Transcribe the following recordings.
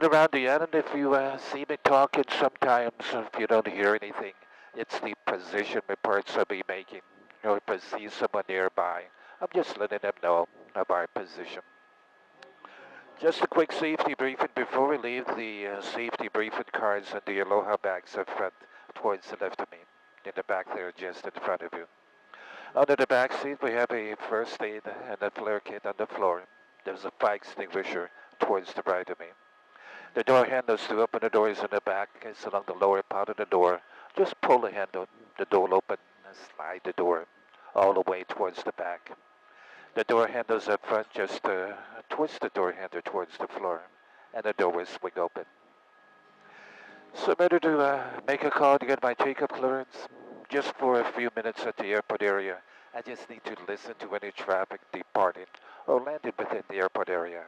Around the end, if you see me talking sometimes, if you don't hear anything, it's the position reports I'll be making. Or if I see someone nearby, I'm just letting them know of our position. Just a quick safety briefing before we leave. The safety briefing cards and the Aloha bags up front towards the left of me. In the back there, just in front of you. Under the back seat, we have a first aid and a flare kit on the floor. There's a fire extinguisher towards the right of me. The door handles to open the doors in the back. It's along the lower part of the door. Just pull the handle, the door will open, and slide the door all the way towards the back. The door handles up front, just twist the door handle towards the floor, and the door will swing open. So better to make a call to get my take-up clearance. Just for a few minutes at the airport area. I just need to listen to any traffic departing or landing within the airport area.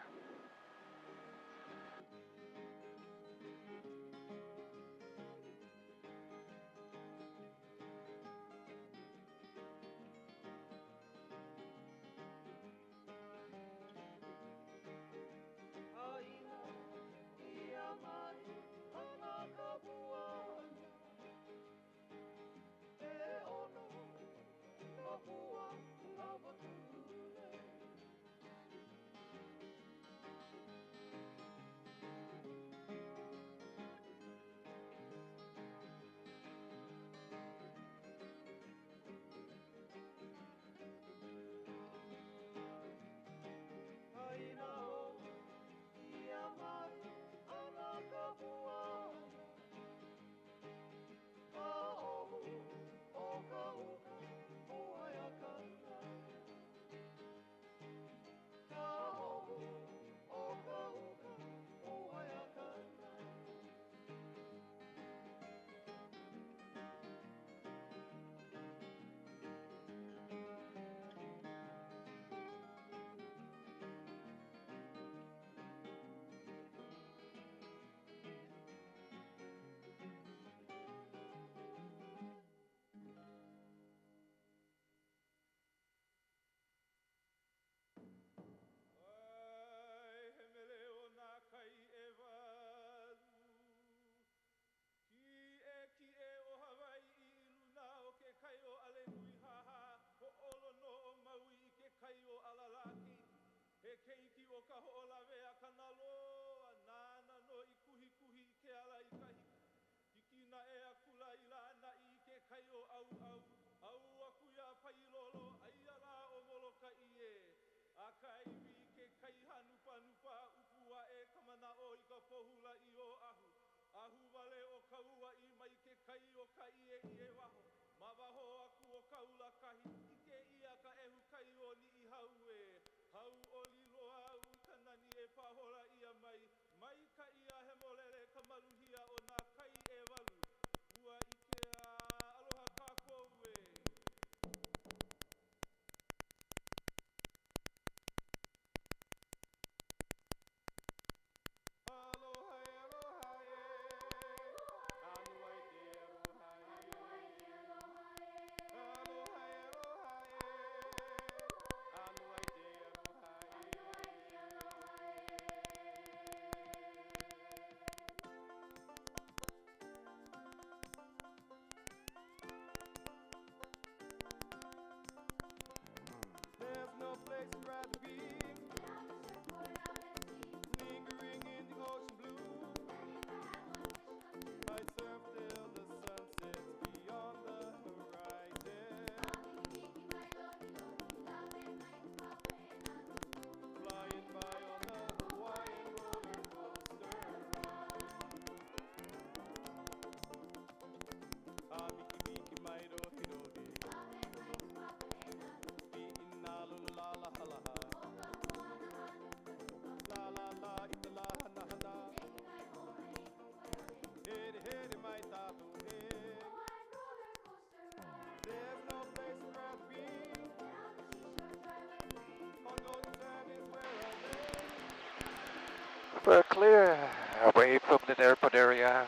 We're clear away from the airport area.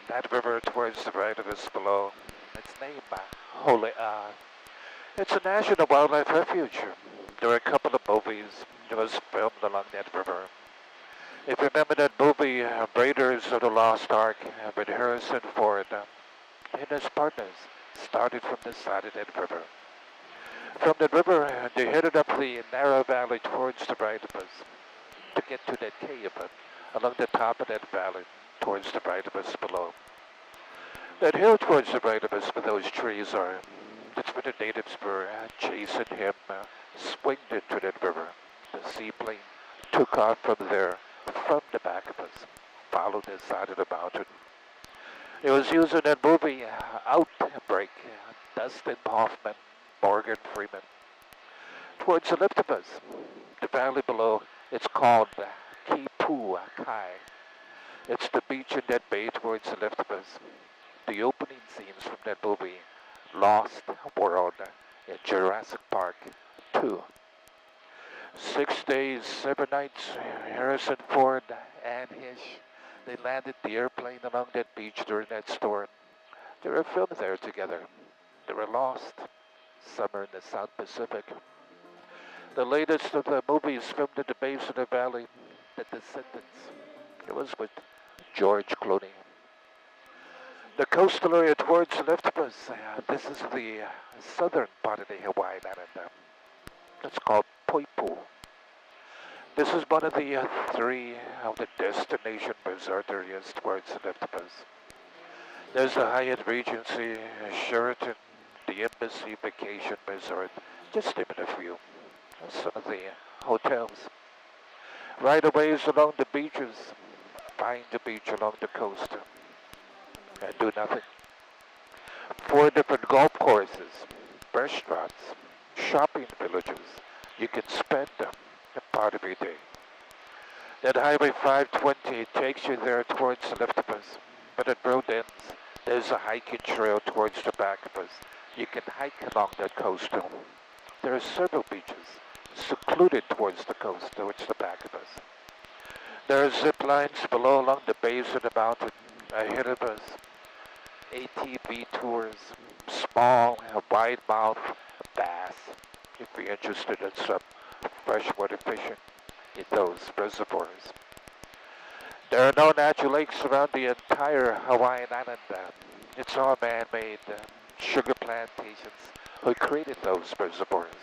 That river towards the right of us below. Its name, Holea. It's a national wildlife refuge. There are a couple of movies that was filmed along that river. If you remember that movie, Raiders of the Lost Ark, with Harrison Ford and his partners, started from the side of that river. From the river, they headed up the narrow valley towards the Brightibus to get to that cave along the top of that valley towards the Brightibus below. That hill towards the Brightibus where those trees are, that's where the natives were chasing him, swinged into that river. The seaplane took off from there, from the back of us, followed the side of the mountain. It was used in that movie, Outbreak, Dustin Hoffman, Morgan Freeman. Towards the left of us, the valley below, it's called Kipu Kai. It's the beach in that bay towards the left of us. The opening scenes from that movie, Lost World in Jurassic Park 2. 6 days, 7 nights, Harrison Ford and Hish, they landed the airplane along that beach during that storm. They were filmed there together. They were lost. Summer in the South Pacific. The latest of the movies filmed at the base of the valley, The Descendants. It was with George Clooney. The coastal area towards the left of us, this is the southern part of the Hawaiian Island. It's called Poipu. This is one of the 3 of the destination resort areas towards the left of us. There's the Hyatt Regency, Sheraton, the Embassy Vacation Resort, just name it a few. Some of the hotels. Right away along the beaches, find the beach along the coast, and do nothing. 4 different golf courses, restaurants, shopping villages. You can spend a part of your day. That Highway 520 takes you there towards the left of us, but at road ends, there's a hiking trail towards the back of us. You can hike along that coastal. There are several beaches secluded towards the coast, towards the back of us. There are zip lines below along the base of the mountain ahead of us. ATV tours, small, wide mouth bass, if you're interested in some freshwater fishing in those reservoirs. There are no natural lakes around the entire Hawaiian Island. It's all man-made sugar plantations who created those reservoirs.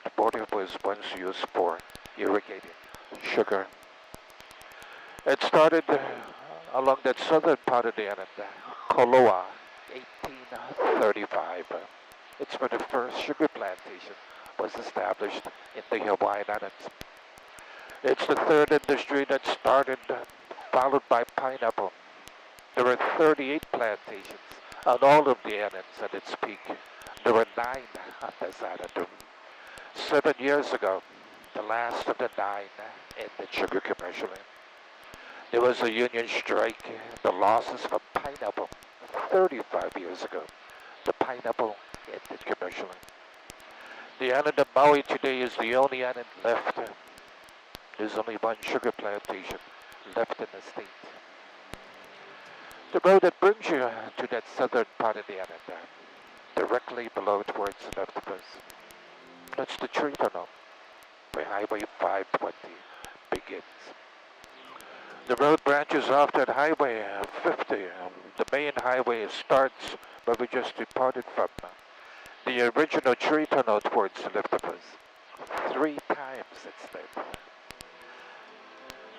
The water was once used for irrigating sugar. It started along that southern part of the island, Koloa, 1835. It's where the first sugar plantation was established in the Hawaiian Islands. It's the third industry that started, followed by pineapple. There were 38 plantations on all of the islands at its peak. There were 9 on this island. 7 years ago, the last of the 9 ended sugar commercially. There was a union strike, the losses from pineapple 35 years ago. The pineapple ended commercially. The island of Maui today is the only island left. There's only 1 sugar plantation left in the state. The road that brings you to that southern part of the island, directly below towards the left of us, that's the tree tunnel where Highway 520 begins. The road branches off that Highway 50. The main highway starts where we just departed from. The original tree tunnel towards the left of us. 3 times it's led.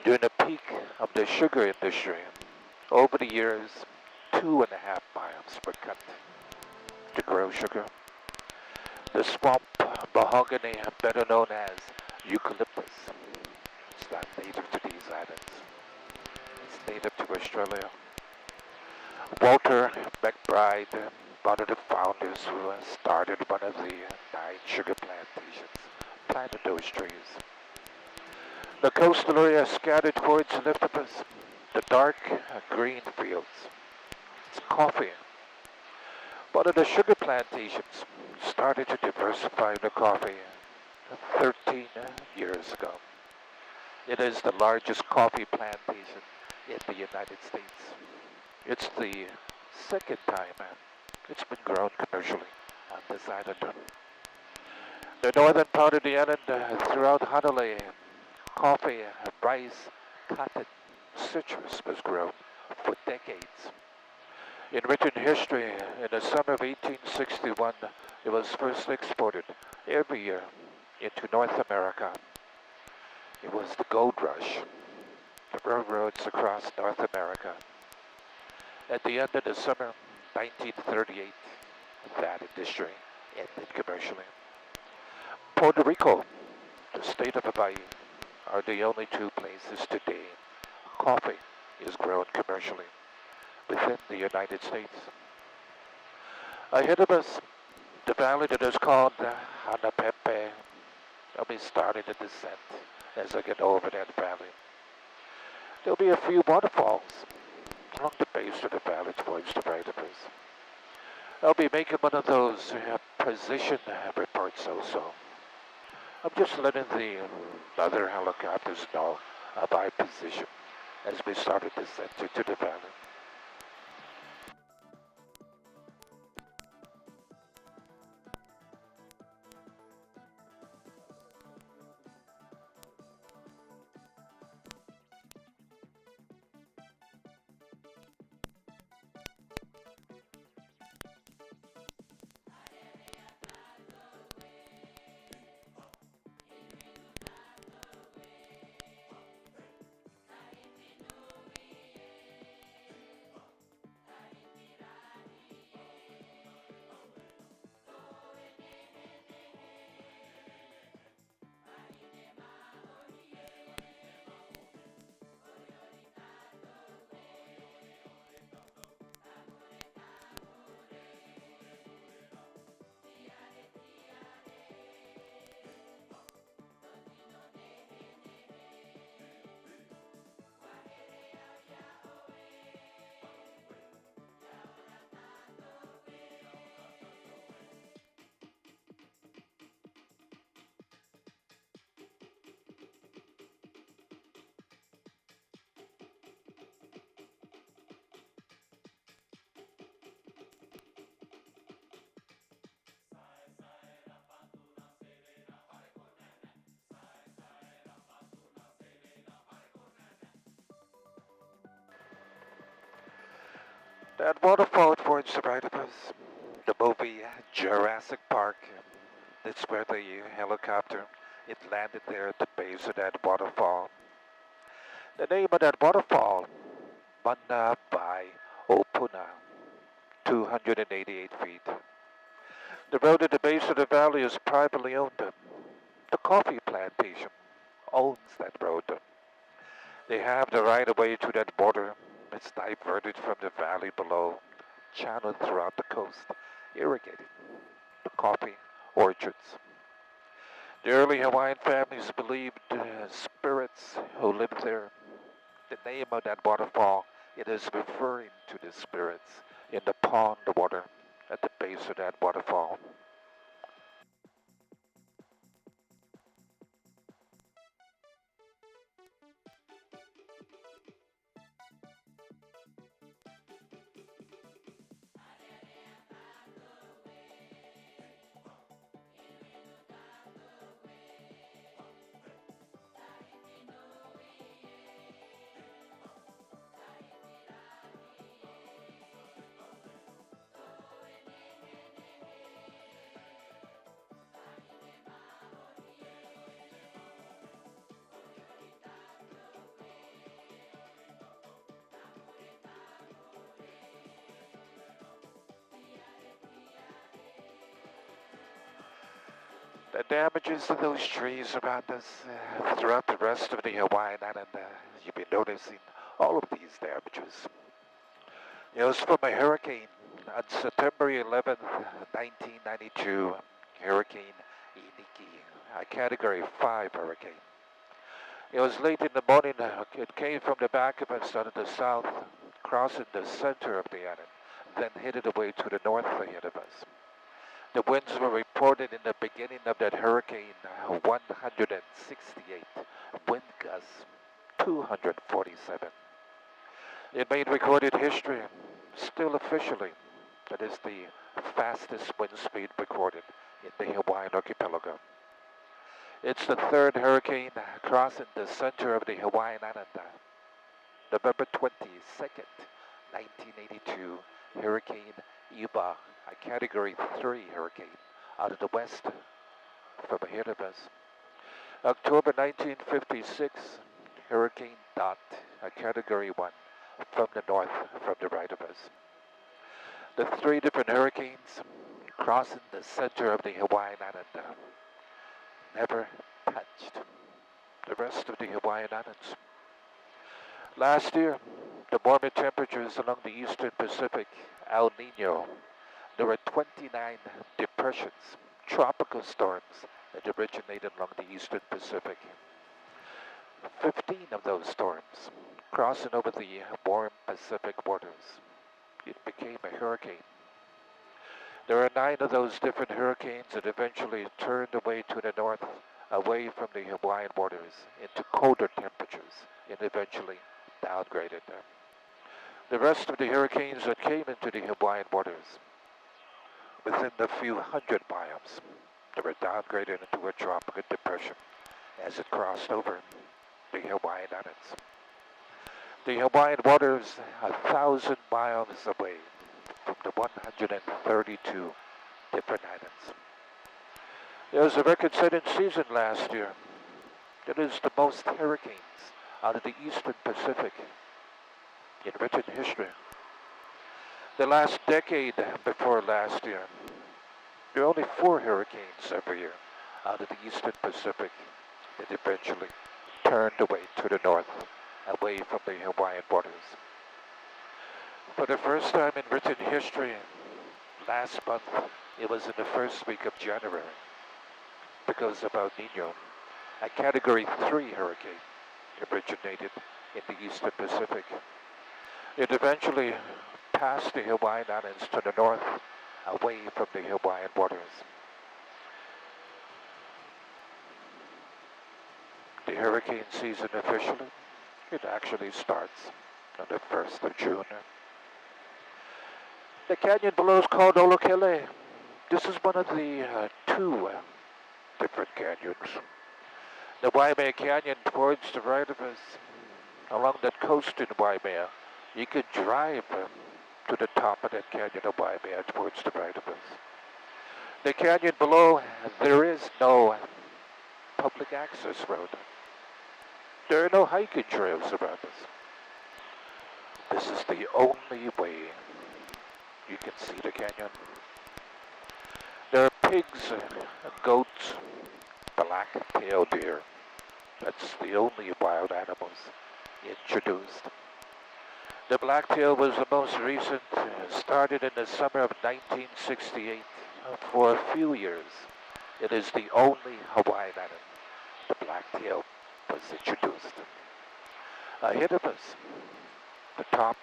During the peak of the sugar industry, over the years, 2.5 miles were cut to grow sugar. The swamp mahogany, better known as eucalyptus, it's not native to these islands. It's native to Australia. Walter McBride, one of the founders who started one of the 9 sugar plantations, planted those trees. The coastal area scattered towards the left of us, the dark green fields. It's coffee. One of the sugar plantations started to diversify the coffee 13 years ago. It is the largest coffee plantation in the United States. It's the second time it's been grown commercially on this island. The northern part of the island, throughout Hanalei, coffee, rice, cotton, citrus was grown for decades. In written history, in the summer of 1861, it was first exported every year into North America. It was the gold rush, the railroads across North America. At the end of the summer 1938, that industry ended commercially. Puerto Rico, the state of Hawaii, are the only two places today coffee is grown commercially within the United States. Ahead of us, the valley that is called Hanapepe. I'll be starting the descent as I get over that valley. There'll be a few waterfalls along the base of the valley towards the right of us. I'll be making one of those position reports also. I'm just letting the other helicopters know of my position as we started descent into the valley. That waterfall towards the right of us, the movie Jurassic Park, that's where the helicopter, it landed there at the base of that waterfall. The name of that waterfall, Mana Bai Opuna, 288 feet. The road at the base of the valley is privately owned. The coffee plantation owns that road. They have the right of way to that border. It's diverted from the valley below, channeled throughout the coast, irrigated the coffee orchards. The early Hawaiian families believed spirits who lived there. The name of that waterfall, it is referring to the spirits in the pond water at the base of that waterfall. The damages of those trees around us throughout the rest of the Hawaiian island, you'll be noticing all of these damages. It was from a hurricane on September 11th, 1992, Hurricane Iniki, a Category 5 hurricane. It was late in the morning. It came from the back of us out of the south, crossing the center of the island, then headed away to the north ahead of us. The winds were reported in the beginning of that hurricane 168, wind gusts 247. It made recorded history, still officially. That is the fastest wind speed recorded in the Hawaiian archipelago. It's the third hurricane crossing the center of the Hawaiian Island. November 22nd, 1982, Hurricane Iba, a Category 3 hurricane, out of the west from ahead of us. October 1956, Hurricane Dot, a Category 1, from the north from the right of us. The three different hurricanes crossing the center of the Hawaiian Island never touched the rest of the Hawaiian Islands. Last year, the warmer temperatures along the eastern Pacific, El Nino, there were 29 depressions, tropical storms that originated along the eastern Pacific. 15 of those storms crossing over the warm Pacific waters. It became a hurricane. There are 9 of those different hurricanes that eventually turned away to the north, away from the Hawaiian waters, into colder temperatures, and eventually downgraded them. The rest of the hurricanes that came into the Hawaiian waters, within the few hundred miles, they were downgraded into a tropical depression as it crossed over the Hawaiian Islands. The Hawaiian waters 1,000 miles away from the 132 different islands. There was a record-setting season last year. It is the most hurricanes out of the eastern Pacific in written history. The last decade before last year, there were only 4 hurricanes every year out of the eastern Pacific that eventually turned away to the north, away from the Hawaiian waters. For the first time in written history, last month, it was in the first week of January, because of El Nino, a Category 3 hurricane originated in the eastern Pacific. It eventually passed the Hawaiian Islands to the north, away from the Hawaiian waters. The hurricane season officially, it actually starts on the 1st of June. The canyon below is called Olokele. This is one of the 2 different canyons. The Waimea Canyon towards the right of us, along that coast in Waimea, you could drive to the top of that canyon of Waimea towards the right of us. The canyon below, there is no public access road. There are no hiking trails around us. This is the only way you can see the canyon. There are pigs, goats, black-tailed deer. That's the only wild animals introduced. The blacktail was the most recent, started in the summer of 1968. For a few years, it is the only Hawaiian island the blacktail was introduced. Ahead of us, the top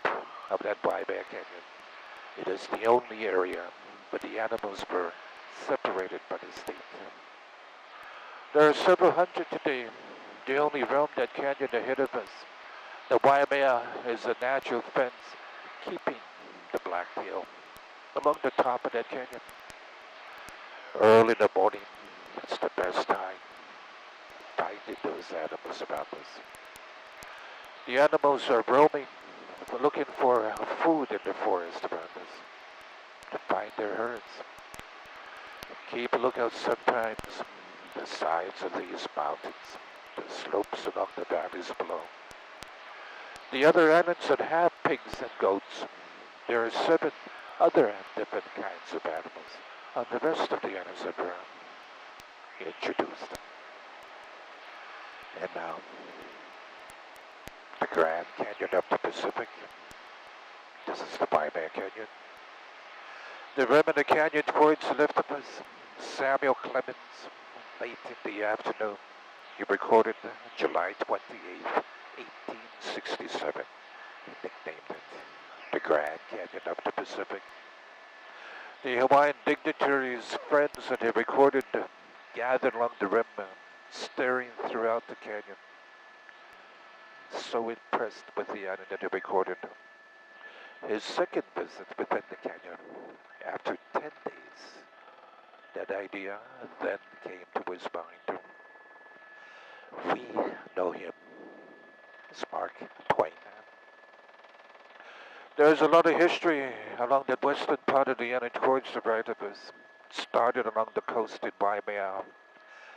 of that Waimea Canyon, it is the only area where the animals were separated by the state. There are several hundred today. They only roam that canyon ahead of us. The Waimea is a natural fence keeping the blacktail along the top of that canyon. Early in the morning, it's the best time finding those animals around us. The animals are roaming, looking for food in the forest around us to find their herds. Keep a lookout sometimes the sides of these mountains, the slopes along the valleys below. The other islands that have pigs and goats, there are 7 other different kinds of animals on the rest of the islands that were introduced. And now, the Grand Canyon of the Pacific. This is the Waimea Canyon. The rim of the canyon towards the left of us, Samuel Clemens, late in the afternoon. He recorded July 28th, 1867. He nicknamed it the Grand Canyon of the Pacific. The Hawaiian dignitaries, friends that he recorded, gathered along the rim, staring throughout the canyon. So impressed with the island that he recorded. His second visit within the canyon, after 10 days, that idea then came to his mind. We know him as Mark Twain. There's a lot of history along the western part of the island towards the right of us. It started along the coast in Waimea.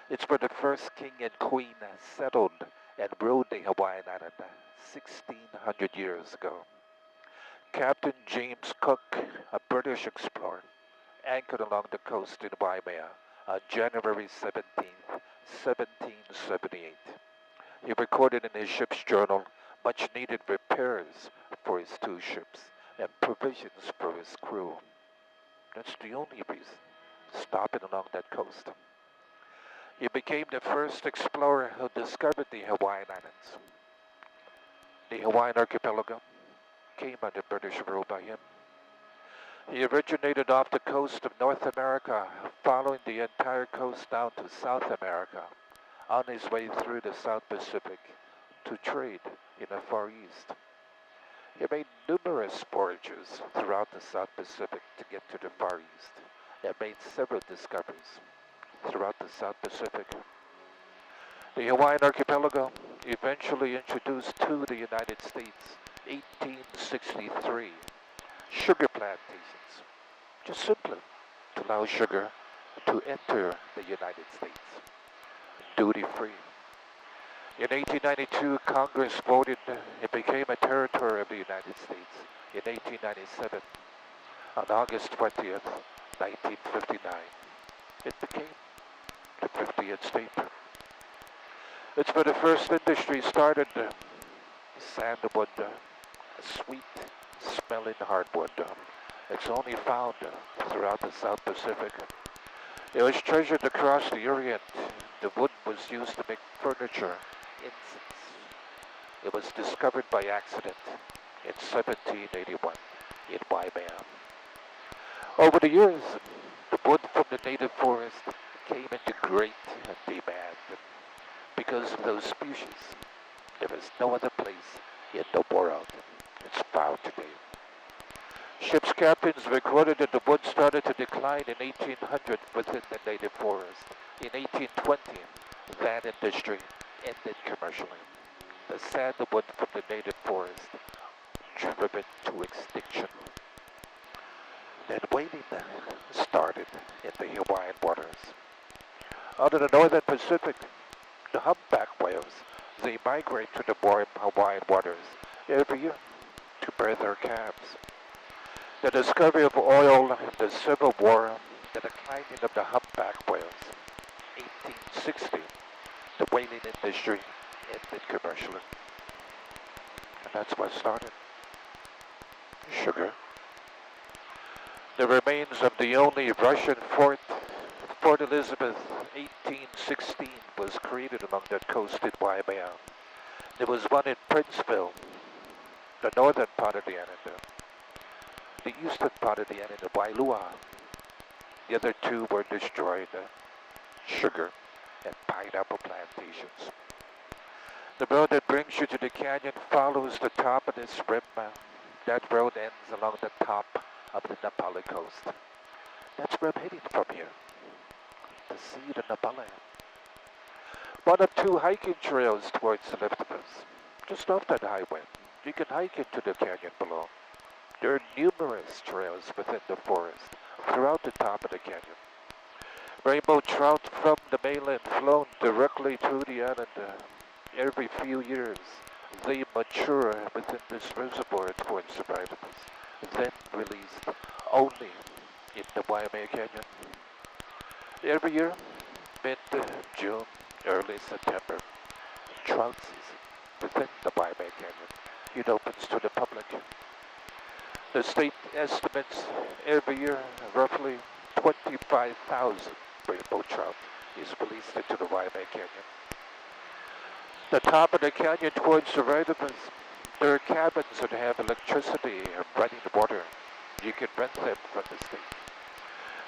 It's where the first king and queen settled and ruled the Hawaiian island 1,600 years ago. Captain James Cook, a British explorer, anchored along the coast in Waimea on January 17th, 1778. He recorded in his ship's journal much needed repairs for his two ships and provisions for his crew. That's the only reason, stopping along that coast. He became the first explorer who discovered the Hawaiian Islands. The Hawaiian archipelago came under British rule by him. He originated off the coast of North America, following the entire coast down to South America, on his way through the South Pacific to trade in the Far East. He made numerous voyages throughout the South Pacific to get to the Far East, and made several discoveries throughout the South Pacific. The Hawaiian archipelago, eventually introduced to the United States, 1863, sugar plantations, just simply to allow sugar to enter the United States, duty-free. In 1892, Congress voted it became a territory of the United States. In 1897, on August 20th, 1959, it became the 50th state. It's where the first industry started, sandalwood, a sweet smelling hardwood. It's only found throughout the South Pacific. It was treasured across the Orient. The wood was used to make furniture, incense. It was discovered by accident in 1781 in Waimea. Over the years, the wood from the native forest came into great demand. Because of those species, there is no other place in the world it's found today. Ship's captains recorded that the wood started to decline in 1800 within the native forest. In 1820, that industry ended commercially. The sandalwood from the native forest driven to extinction. Then whaling started in the Hawaiian waters. Out of the northern Pacific, the humpback whales, they migrate to the warm Hawaiian waters every year to bear their calves. The discovery of oil, the Civil War, the declining of the humpback whales, 1860, the whaling industry ended commercially. And that's what started. Sugar. The remains of the only Russian fort, Fort Elizabeth, 1816, was created along that coast in Waimea. There was one in Princeville, the northern part of the island. The eastern part of the island of Wailua. The other two were destroyed. Sugar and pineapple plantations. The road that brings you to the canyon follows the top of this rim. That road ends along the top of the Napali coast. That's where I'm heading from here, to see the Napali. One of two hiking trails towards the left of us. Just off that highway, you can hike into the canyon below. There are numerous trails within the forest throughout the top of the canyon. Rainbow trout from the mainland flown directly to the island every few years. They mature within this reservoir towards the right of us, then released only in the Waimea Canyon. Every year, mid-June, early September, trout season within the Waimea Canyon. It opens to the public. The state estimates every year roughly 25,000 rainbow trout is released into the Waimea Canyon. The top of the canyon towards the right of us, there are cabins that have electricity and running water. You can rent them from the state.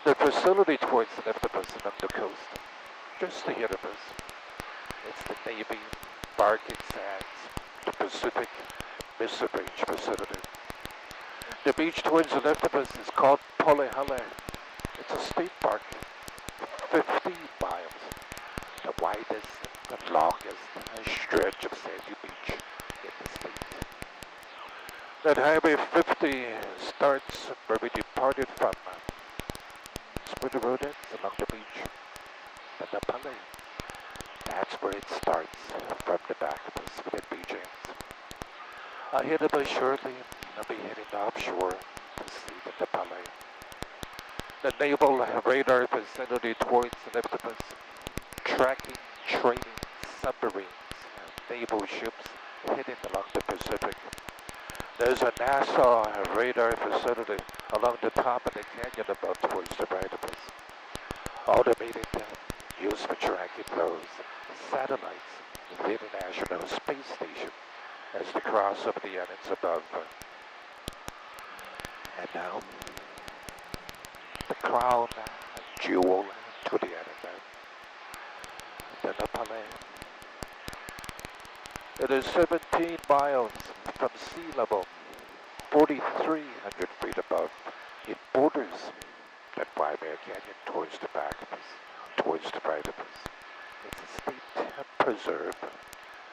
The facility towards the left of us along the coast, just ahead of us, it's the Navy Barking Sands, the Pacific Missile Range facility. The beach towards the left of us is called Polehale. It's a state park, 15 miles, the widest the longest stretch of sandy beach in the state. That Highway 50 starts where we departed from. It's where the road ends along the beach. And the Palais, that's where it starts from the back of us within beach ends. Ahead of us shortly, I'll be heading offshore to see the Palais. The naval radar facility towards the left of us, tracking, trading submarines, naval ships heading along the Pacific. There's a NASA radar facility along the top of the canyon above towards the right of us. Automated used for tracking those satellites of the International Space Station as they cross over the islands above. And now, the crown jewel to the island, the Palais. It is 17 miles from sea level, 4,300 feet above. It borders that Waimea Canyon towards the back of us, towards the right of us. It's a state preserve.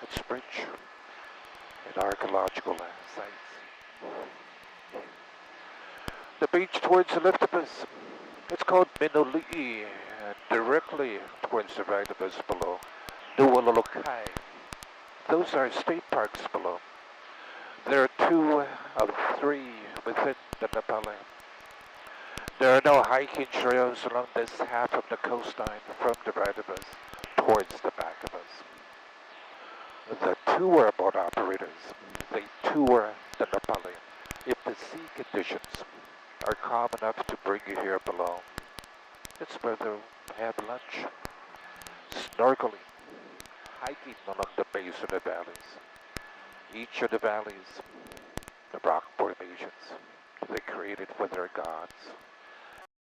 It's rich in archaeological sites. The beach towards the left of us, it's called Minoli'i, and directly towards the right of us below, Nualolokai. Those are state parks below. There are 2 of 3 within the Palais. There are no hiking trails along this half of the coastline from the right of us towards the back of us. The tour boat operators, they tour the Palais if the sea conditions are calm enough to bring you here below. It's where they'll have lunch, snorkeling, hiking along the base of the valleys. Each of the valleys, the rock formations, they created for their gods.